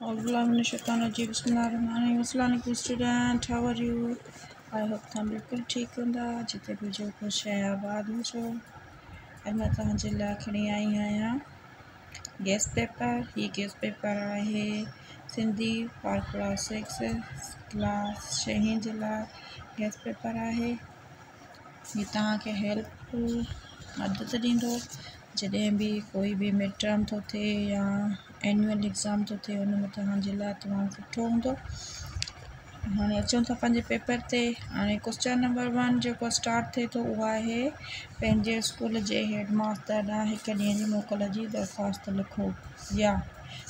अस्सलाम student, how are you? I hope तुम बिल्कुल ठीक होंदा जिते भी जो खुश है आबाद हुजो। अॼु मैं तव्हांजे लाइ खणी आई आहियां गेस्ट पेपर। ही गेस्ट पेपर आहे सिंधी फॉर क्लास 6 क्लास 6 जे लाइ गेस्ट पेपर आहे। ही तव्हांखे हेल्पफुल मदद ॾींदो जॾहिं भी कोई भी मिड टर्म थो थिए या एनुअल एग्ज़ाम थो थिए, उन में तव्हांजे लाइ तमामु सुठो हूंदो। हाणे अचूं था पंहिंजे पेपर ते। हाणे क्वेश्चन नंबर 1 जेको स्टार्ट थिए थो उहो आहे पंहिंजे स्कूल जे हेडमास्टर ॾांहुं हिकु ॾींहं जी मोकल जी दरख़्वास्त लिखो।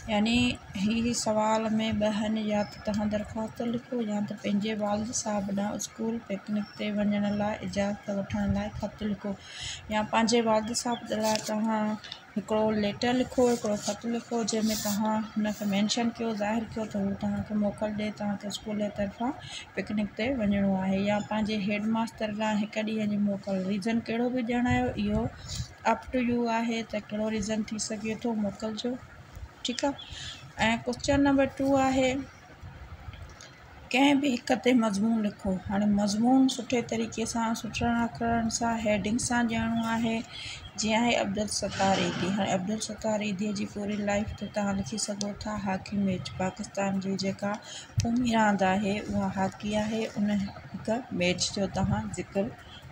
यानी ही सवाल में ॿ आहिनि, या त तव्हां दरख़्वास्त लिखो या त पंहिंजे वालिद साहब ॾांहुं स्कूल पिकनिक ते वञण लाइ इजाज़त वठण लाइ ख़त लिखो, या पंहिंजे वालिद साहब लाइ तव्हां हिकिड़ो लेटर लिखो, हिकिड़ो ख़त लिखो जंहिंमें तव्हां हुनखे मैंशन कयो, ज़ाहिर कयो त हू तव्हांखे मोकल ॾिए, तव्हांखे स्कूल जे तरफ़ां पिकनिक ते वञिणो आहे, या पंहिंजे हेडमास्टर लाइ हिकु ॾींहं जी मोकल। रीज़न कहिड़ो बि ॾियणु आयो इहो अप टू यू आहे त कहिड़ो रीज़न थी सघे थो मोकल जो। ठीकु आहे। ऐं क्वेश्चन नंबर 2 आहे कंहिं बि हिक ते मज़मून लिखो। हाणे मज़मून सुठे तरीक़े सां सुठनि अख़रनि सां हेडिंग सां ॾियणो आहे। जीअं आहे अब्दुल सत्तार ईदी। हाणे अब्दुल सत्तार ईदीअ जी पूरी लाइफ ते तव्हां लिखी सघो था हॉकी मैच। पाकिस्तान जी जेका क़ौमी रांदि आहे उहा हॉकी आहे, उन हिकु मैच जो तव्हां ज़िक्र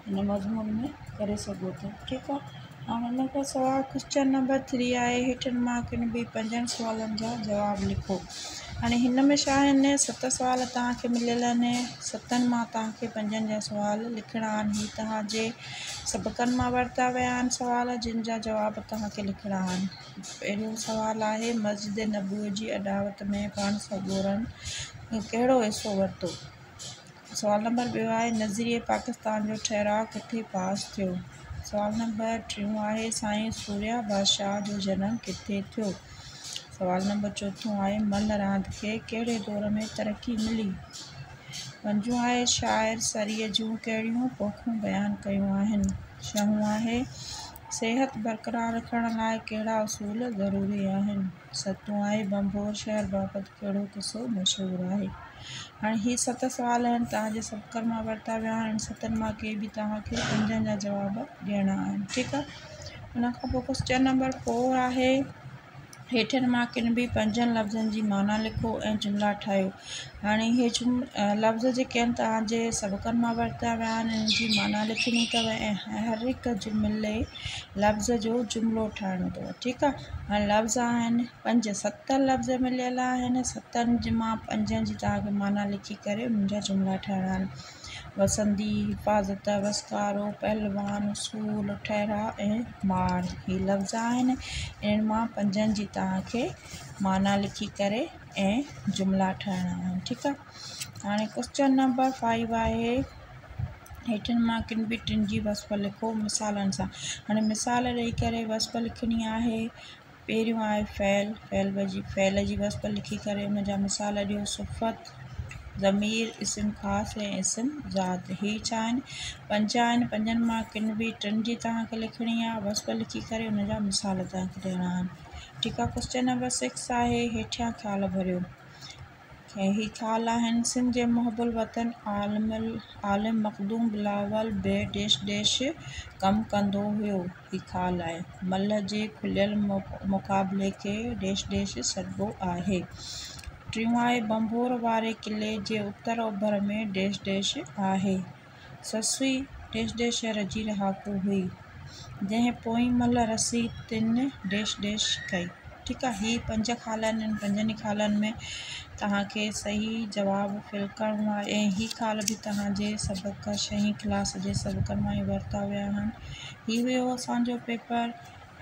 हिन मज़मून में करे सघो था। ठीकु आहे। हाणे हिन खां सवाइ क्वेश्चन नंबर 3 आहे हेठनि मां किन बि 5 सुवालनि जा जवाब लिखो। हाणे हिन में छा आहिनि, 7 सुवाल तव्हांखे मिलियल आहिनि। 7 मां तव्हांखे 5 जा सुवाल लिखणा आहिनि। ही तव्हांजे सबक़नि मां वरिता विया आहिनि सुवाल, जिन जा जवाब तव्हांखे लिखणा आहिनि। पहिरियों सुवाल आहे मस्जिद नबवी जी अॾावत में पाण सगोरन कहिड़ो हिसो वरितो। सुवाल नंबर 2 आहे नज़रिए पाकिस्तान जो ठहिराउ किथे पास थियो। सुवाल नंबर 3 आहे साईं सूर्या बादशाह जो जनमु किथे थियो। सुवाल नंबर 4 आहे मल रांदि खे कहिड़े दौर में तरक़ी मिली। 5 आहे शाइर सरीअ जूं कहिड़ियूं पोखूं बयानु कयूं आहिनि। 6 आहे सिहत बरक़रार रखण लाइ कहिड़ा उसूल ज़रूरी आहिनि। 7 आहे बंबोर शहर बाबति कहिड़ो किसो मशहूरु आहे। हाणे ही 7 सुवाल आहिनि तव्हांजे सबक़नि मां वरिता विया आहिनि। 7 मां के बि तव्हांखे 5 जा जवाब ॾियणा आहिनि। ठीकु आहे। हुन खां पोइ क्वेश्चन नंबर 4 आहे हेठनि मां किन बि 5 लफ़्ज़नि जी माना लिखो ऐं जुमिला ठाहियो। हाणे इहे लफ़्ज़ जेके आहिनि तव्हांजे सबक़नि मां वरिता विया आहिनि, इन्हनि जी माना लिखणी अथव ऐं हर हिकु जुमिले लफ़्ज़ जो जुमिलो ठाहिणो अथव। ठीकु आहे। हाणे लफ़्ज़ आहिनि 5, 7 लफ़्ज़ मिलियल आहिनि। 7 मां 5 जी तव्हांखे माना लिखी करे उन्हनि जा जुमिला ठाहिणा आहिनि। वसंदी, हिफ़ाज़त, वसकारो, पहलवान, उसूल, ठहिराउ ऐं मार। ही लफ़्ज़ आहिनि। इन्हनि मां 5 जी तव्हांखे माना लिखी करे ऐं जुमिला ठाहिणा आहिनि। ठीकु आहे। हाणे क्वेश्चन नंबर 5 आहे हेठनि मां किन बि 3 जी वस्फ़ लिखो मिसालनि सां। हाणे मिसाल ॾेई करे वस्फ़ लिखणी आहे। पहिरियों आहे फ़ैल जी वस्फ़ लिखी करे उन जा मिसाल ॾियो। सिफ़त, ज़मीर, इस्म ख़ासि ऐं इस्म ज़ात। ही छा आहिनि, 5 आहिनि। 5 मां किन बि 3 जी तव्हांखे लिखणी आहे, वस्फ़ लिखी करे उन जा मिसाल तव्हांखे ॾियणा आहिनि। ठीकु आहे। क्वेश्चन नंबर 6 आहे हेठियां ख़्याल भरियो। ही ख़्याल आहिनि सिंध जे मुहिबुल वतन आलिम मखदूम बिलावल बे कमु कंदो हुयो। ही ख़्याल आहे मल जे खुलियल मुक़ाबले खे सॾिबो आहे। 3 आहे बंबोर वारे क़िले जे उत्तर ओभर में आहे। ससुई रजी रहाकू हुई जंहिं पोइ मल रसी 3 कई। ठीकु आहे। ही 5 ख़्याल आहिनि। 5 ख़्यालनि में तव्हांखे सही जवाबु फिल करिणो आहे ऐं ही ख़्याल बि तव्हांजे सबक़ 6 क्लास जे सबक़नि मां ई वरिता विया आहिनि। ही हुयो असांजो पेपर।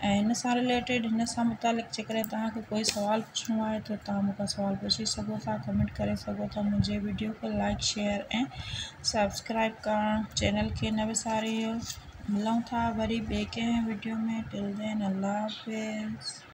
ऐं हिन सां रिलेटेड हिन सां मुतालिक़ जेकॾहिं तव्हांखे कोई सुवालु पुछिणो आहे त तव्हां मूंखां सुवालु पुछी सघो था, कमेंट करे सघो था। मुंहिंजे वीडियो खे लाइक, शेयर ऐं सब्सक्राइब करणु चैनल खे न विसारियो। मिलूं था वरी ॿिए कंहिं वीडियो में। टिल देन अल्लाह हाफ़िज़।